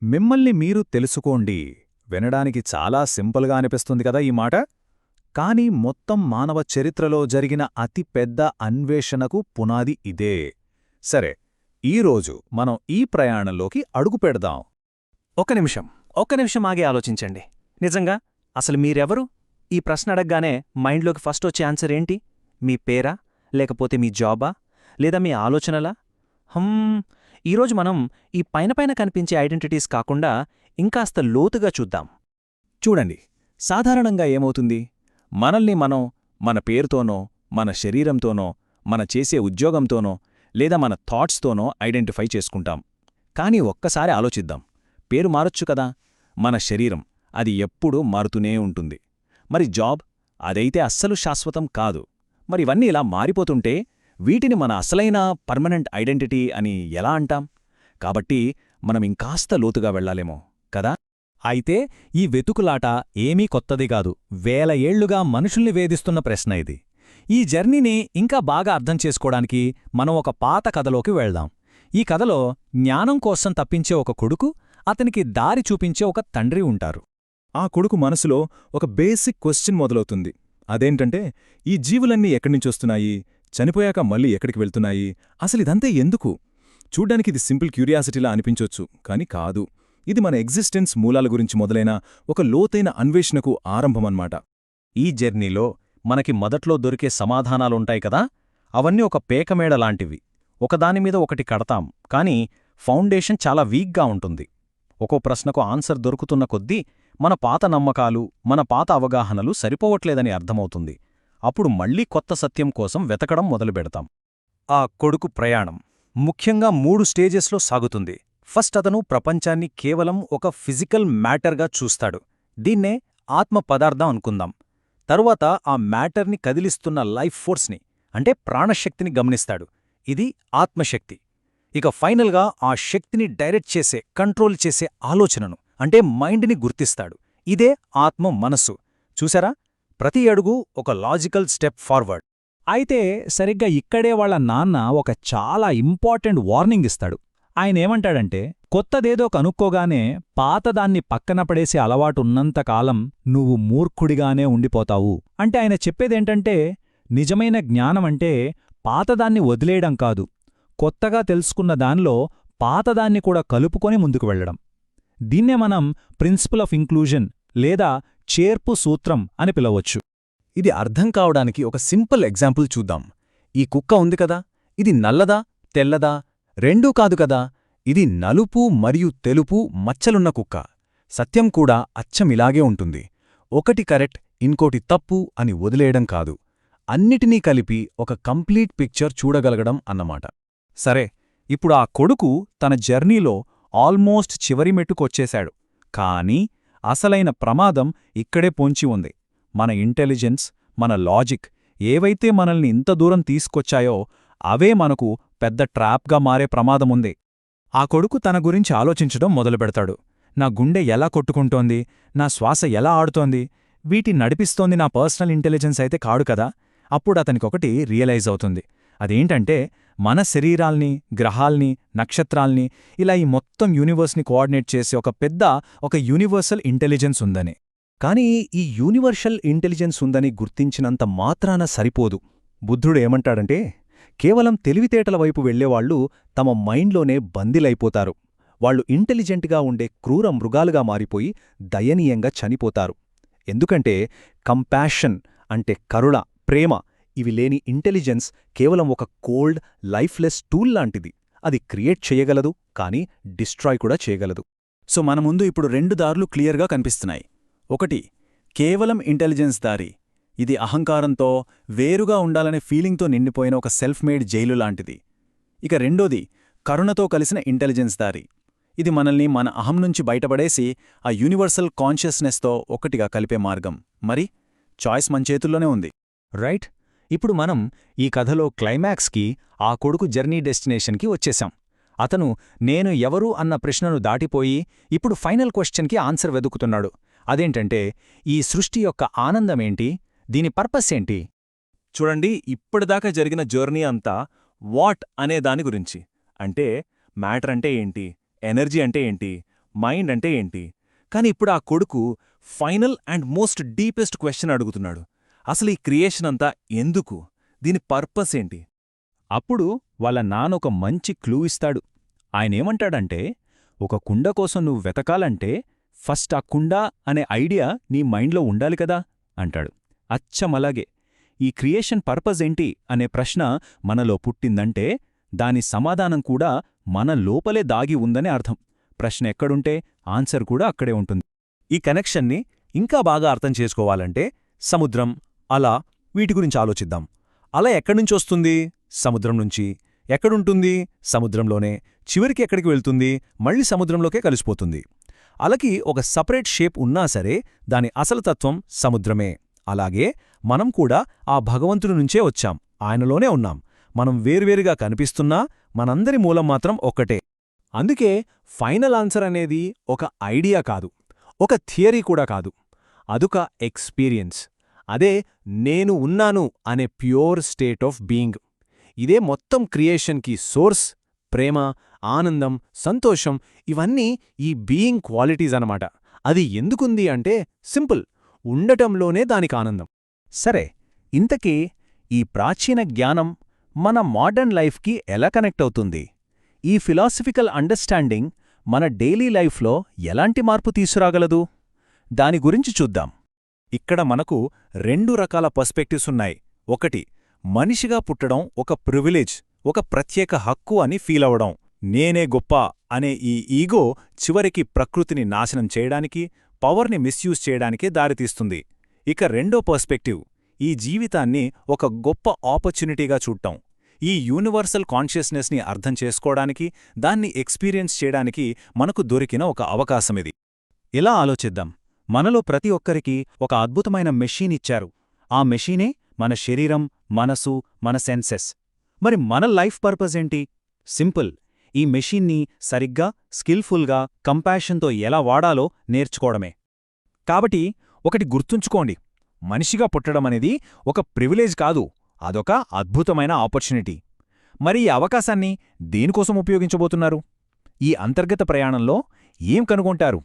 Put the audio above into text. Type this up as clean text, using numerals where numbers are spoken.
మిమ్మల్ని మీరు తెలుసుకోండి వినడానికి చాలా సింపుల్గా అనిపిస్తుంది కదా ఈ మాట. కాని మొత్తం మానవ చరిత్రలో జరిగిన అతి పెద్ద అన్వేషణకు పునాది ఇదే. సరే, ఈరోజు మనం ఈ ప్రయాణంలోకి అడుగుపెడదాం. ఒక్క నిమిషం ఆగి ఆలోచించండి. నిజంగా అసలు మీరెవరు? ఈ ప్రశ్న అడగ్గానే మైండ్లోకి ఫస్ట్ వచ్చే ఆన్సర్ ఏంటి? మీ పేరా, లేకపోతే మీ జాబా, లేదా మీ ఆలోచనలా? ఈరోజు మనం ఈ పైన కనిపించే ఐడెంటిటీస్ కాకుండా ఇంకాస్త లోతుగా చూద్దాం. చూడండి, సాధారణంగా ఏమవుతుంది, మనల్ని మనం మన పేరుతోనో, మన శరీరంతోనో, మన చేసే ఉద్యోగంతోనో లేదా మన థాట్స్తోనో ఐడెంటిఫై చేసుకుంటాం. కాని ఒక్కసారి ఆలోచిద్దాం, పేరు మారొచ్చు కదా. మన శరీరం అది ఎప్పుడూ మారుతూనే ఉంటుంది. మరి జాబ్ అదైతే అస్సలు శాశ్వతం కాదు. మరి ఇవన్నీ ఇలా మారిపోతుంటే వీటిని మన అసలైన పర్మనెంట్ ఐడెంటిటీ అని ఎలా అంటాం? కాబట్టి మనం ఇంకాస్త లోతుగా వెళ్లాలేమో కదా. అయితే ఈ వెతుకులాట ఏమీ కొత్తదిగాదు. వేల ఏళ్లుగా మనుషుల్ని వేధిస్తున్న ప్రశ్న ఇది. ఈ జర్నీని ఇంకా బాగా అర్థం చేసుకోవడానికి మనం ఒక పాత కథలోకి వెళ్దాం. ఈ కథలో జ్ఞానం కోసం తప్పించే ఒక కొడుకు, అతనికి దారి చూపించే ఒక తండ్రి ఉంటారు. ఆ కొడుకు మనసులో ఒక బేసిక్ క్వశ్చన్ మొదలవుతుంది. అదేంటంటే, ఈ జీవులన్నీ ఎక్కడ్నించొస్తున్నాయి, చనిపోయాక మళ్ళీ ఎక్కడికి వెళ్తున్నాయి, అసలిదంతా ఎందుకు? చూడ్డానికిది సింపుల్ క్యూరియాసిటీలా అనిపించొచ్చు, కాని కాదు. ఇది మన ఎగ్జిస్టెన్స్ మూలాల గురించి మొదలైన ఒక లోతైన అన్వేషణకు ఆరంభమన్మాట. ఈ జర్నీలో మనకి మొదట్లో దొరికే సమాధానాలుంటాయి కదా, అవన్నీ ఒక పేకమేడలాంటివి. ఒకదానిమీద ఒకటి కడతాం, కాని ఫౌండేషన్ చాలా వీక్గా ఉంటుంది. ఒక్కో ప్రశ్నకు ఆన్సర్ దొరుకుతున్న కొద్దీ మన పాత నమ్మకాలు, మన పాత అవగాహనలు సరిపోవట్లేదని అర్థమవుతుంది. అప్పుడు మళ్లీ కొత్త సత్యం కోసం వెతకడం మొదలుపెడతాం. ఆ కొడుకు ప్రయాణం ముఖ్యంగా 3 స్టేజెస్లో సాగుతుంది. ఫస్ట్ అతను ప్రపంచాన్ని కేవలం ఒక ఫిజికల్ మ్యాటర్గా చూస్తాడు. దీన్నే ఆత్మ పదార్థం అనుకుందాం. తరువాత ఆ మ్యాటర్ని కదిలిస్తున్న లైఫ్ ఫోర్స్ని, అంటే ప్రాణశక్తిని గమనిస్తాడు. ఇది ఆత్మశక్తి. ఇక ఫైనల్గా ఆ శక్తిని డైరెక్ట్ చేసే, కంట్రోల్ చేసే ఆలోచనను, అంటే మైండ్ని గుర్తిస్తాడు. ఇదే ఆత్మ మనస్సు. చూసారా, ప్రతి అడుగు ఒక లాజికల్ స్టెప్ ఫార్వర్డ్. అయితే సరిగ్గా ఇక్కడే వాళ్ళ నాన్న ఒక చాలా ఇంపార్టెంట్ వార్నింగ్ ఇస్తాడు. ఆయనేమంటాడంటే, కొత్తదేదో కనుక్కోగానే పాతదాన్ని పక్కన పడేసే అలవాటున్నంతకాలం నువ్వు మూర్ఖుడిగానే ఉండిపోతావు. అంటే ఆయన చెప్పేదేంటంటే, నిజమైన జ్ఞానమంటే పాతదాన్ని వదిలేయడం కాదు, కొత్తగా తెలుసుకున్న దానిలో పాతదాన్ని కూడా కలుపుకొని ముందుకు వెళ్లడం. దీన్నే మనం ప్రిన్సిపల్ ఆఫ్ ఇంక్లూజన్ లేదా చేర్పు సూత్రం అని పిలవచ్చు. ఇది అర్థం కావడానికి ఒక సింపుల్ ఎగ్జాంపుల్ చూద్దాం. ఈ కుక్క ఉంది కదా, ఇది నల్లదా, తెల్లదా? రెండూ కాదు కదా. ఇది నలుపు మరియు తెలుపు మచ్చలున్న కుక్క. సత్యం కూడా అచ్చమిలాగే ఉంటుంది. ఒకటి కరెక్ట్, ఇంకోటి తప్పు అని వదిలేయడం కాదు. అన్నిటినీ కలిపి ఒక కంప్లీట్ పిక్చర్ చూడగలగడం అన్నమాట. సరే, ఇప్పుడు ఆ కొడుకు తన జర్నీలో ఆల్మోస్ట్ చివరి మెట్టుకొచ్చేశాడు. కానీ అసలైన ప్రమాదం ఇక్కడే పొంచి ఉంది. మన ఇంటెలిజెన్స్, మన లాజిక్ ఏవైతే మనల్ని ఇంత దూరం తీసుకొచ్చాయో అవే మనకు పెద్ద ట్రాప్గా మారే ప్రమాదముంది. ఆ కొడుకు తన గురించి ఆలోచించడం మొదలుపెడతాడు. నా గుండె ఎలా కొట్టుకుంటోంది, నా శ్వాస ఎలా ఆడుతోంది, వీటి నడిపిస్తోంది నా పర్సనల్ ఇంటెలిజెన్స్ అయితే కాడు కదా. అప్పుడతనికొకటి రియలైజ్ అవుతుంది. అదేంటంటే, మన శరీరాల్ని, గ్రహాల్ని, నక్షత్రాల్ని, ఇలా ఈ మొత్తం యూనివర్స్ని కోఆర్డినేట్ చేసే ఒక యూనివర్సల్ ఇంటెలిజెన్స్ ఉందని. కానీ ఈ యూనివర్సల్ ఇంటెలిజెన్స్ ఉందని గుర్తించినంత మాత్రాన సరిపోదు. బుద్ధుడు ఏమంటాడంటే, కేవలం తెలివితేటల వైపు వెళ్లేవాళ్లు తమ మైండ్లోనే బందీలైపోతారు. వాళ్లు ఇంటెలిజెంట్గా ఉండే క్రూర మృగాలుగా మారిపోయి దయనీయంగా చనిపోతారు. ఎందుకంటే కంపాషన్ అంటే కరుణ, ప్రేమ ఇవి లేని ఇంటెలిజెన్స్ కేవలం ఒక కోల్డ్, లైఫ్లెస్ టూల్ లాంటిది. అది క్రియేట్ చేయగలదు, కానీ డిస్ట్రాయ్ కూడా చేయగలదు. సో మన ముందు ఇప్పుడు 2 దారులు క్లియర్గా కనిపిస్తున్నాయి. ఒకటి, కేవలం ఇంటెలిజెన్స్ దారి. ఇది అహంకారంతో, వేరుగా ఉండాలనే ఫీలింగ్తో నిండిపోయిన ఒక సెల్ఫ్ మేడ్ జైలు లాంటిది. ఇక రెండోది, కరుణతో కలిసిన ఇంటెలిజెన్స్ దారి. ఇది మనల్ని మన అహం నుంచి బయటపడేసి ఆ యూనివర్సల్ కాన్షియస్నెస్తో ఒక్కటిగా కలిపే మార్గం. మరి చాయిస్ మన చేతుల్లోనే ఉంది. రైట్? ఇప్పుడు మనం ఈ కథలో క్లైమాక్స్కి, ఆ కొడుకు జర్నీ డెస్టినేషన్కి వచ్చేశాం. అతను నేను ఎవరు అన్న ప్రశ్నను దాటిపోయి ఇప్పుడు ఫైనల్ క్వశ్చన్కి ఆన్సర్ వెదుకుతున్నాడు. అదేంటంటే, ఈ సృష్టి యొక్క ఆనందమేంటి, దీని పర్పస్ ఏంటి? చూడండి, ఇప్పటిదాకా జరిగిన జర్నీ అంతా వాట్ అనే దాని గురించి. అంటే మ్యాటర్ అంటే ఏంటి, ఎనర్జీ అంటే ఏంటి, మైండ్ అంటే ఏంటి? కాని ఇప్పుడు ఆ కొడుకు final and most deepest question అడుగుతున్నాడు. అసలు ఈ క్రియేషన్ అంతా ఎందుకు? దీని పర్పస్ ఏంటి? అప్పుడు వాళ్ళ నాన్న ఒక మంచి క్లూ ఇస్తాడు. ఆయనేమంటాడంటే, ఒక కుండ కోసం నువ్వు వెతకాలంటే ఫస్ట్ ఆ కుండ అనే ఐడియా నీ మైండ్లో ఉండాలి కదా అంటాడు. అచ్చమలాగే ఈ క్రియేషన్ పర్పస్ ఏంటి అనే ప్రశ్న మనలో పుట్టిందంటే దాని సమాధానం కూడా మన లోపలే దాగి ఉందని అర్థం. ప్రశ్న ఎక్కడుంటే ఆన్సర్ కూడా అక్కడే ఉంటుంది. ఈ కనెక్షన్ని ఇంకా బాగా అర్థం చేసుకోవాలంటే సముద్రం, అల వీటి గురించి ఆలోచిద్దాం. అల ఎక్కడ్నుంచొస్తుంది? సముద్రం నుంచి. ఎక్కడుంటుంది? సముద్రంలోనే. చివరికి ఎక్కడికి వెళ్తుంది? మళ్ళీ సముద్రంలోకే కలిసిపోతుంది. అలకి ఒక సపరేట్ షేప్ ఉన్నా సరే దాని అసలు తత్వం సముద్రమే. అలాగే మనం కూడా ఆ భగవంతుడి నుంచే వచ్చాం, ఆయనలోనే ఉన్నాం. మనం వేర్వేరుగా కనిపిస్తున్నా మనందరి మూలం మాత్రం ఒక్కటే. అందుకే ఫైనల్ ఆన్సర్ అనేది ఒక ఐడియా కాదు, ఒక థియరీ కూడా కాదు. అదొక ఎక్స్పీరియన్స్. అదే నేను ఉన్నాను అనే ప్యూర్ స్టేట్ ఆఫ్ బీయింగ్. ఇదే మొత్తం క్రియేషన్కి సోర్స్. ప్రేమ, ఆనందం, సంతోషం ఇవన్నీ ఈ బీయింగ్ క్వాలిటీస్ అనమాట. అది ఎందుకుంది అంటే సింపుల్, ఉండటంలోనే దానికి ఆనందం. సరే, ఇంతకీ ఈ ప్రాచీన జ్ఞానం మన మోడర్న్ లైఫ్కి ఎలా కనెక్ట్ అవుతుంది? ఈ ఫిలాసఫికల్ అండర్స్టాండింగ్ మన డైలీ లైఫ్లో ఎలాంటి మార్పు తీసుకురాగలదు? దాని గురించి చూద్దాం. ఇక్కడ మనకు 2 రకాల పర్స్పెక్టివ్స్ ఉన్నాయి. ఒకటి, మనిషిగా పుట్టడం ఒక ప్రివిలేజ్, ఒక ప్రత్యేక హక్కు అని ఫీలవడం. నేనే గొప్ప అనే ఈ ఈగో చివరికి ప్రకృతిని నాశనం చేయడానికి, పవర్ని మిస్యూజ్ చేయడానికే దారితీస్తుంది. ఇక రెండో పర్స్పెక్టివ్, ఈ జీవితాన్ని ఒక గొప్ప ఆపర్చునిటీగా చూడటం. ఈ యూనివర్సల్ కాన్షియస్నెస్ని అర్థం చేసుకోవడానికి, దాన్ని ఎక్స్పీరియన్స్ చేయడానికి మనకు దొరికిన ఒక అవకాశమిది. ఇలా ఆలోచిద్దాం. మనలో ప్రతి ఒక్కరికి ఒక అద్భుతమైన మెషీన్ ఇచ్చారు. ఆ మెషీనే మన శరీరం, మనసు, మన సెన్సెస్. మరి మన లైఫ్ పర్పస్ ఏంటి? సింపుల్, ఈ మెషీన్ని సరిగ్గా, స్కిల్ఫుల్గా, కంపాషన్తో ఎలా వాడాలో నేర్చుకోవడమే. కాబట్టి ఒకటి గుర్తుంచుకోండి, మనిషిగా పుట్టడమనేది ఒక ప్రివిలేజ్ కాదు, అదొక అద్భుతమైన ఆపర్చునిటీ. మరి ఈ అవకాశాన్ని దేనికోసం ఉపయోగించబోతున్నారు? ఈ అంతర్గత ప్రయాణంలో ఏం కనుగొంటారు?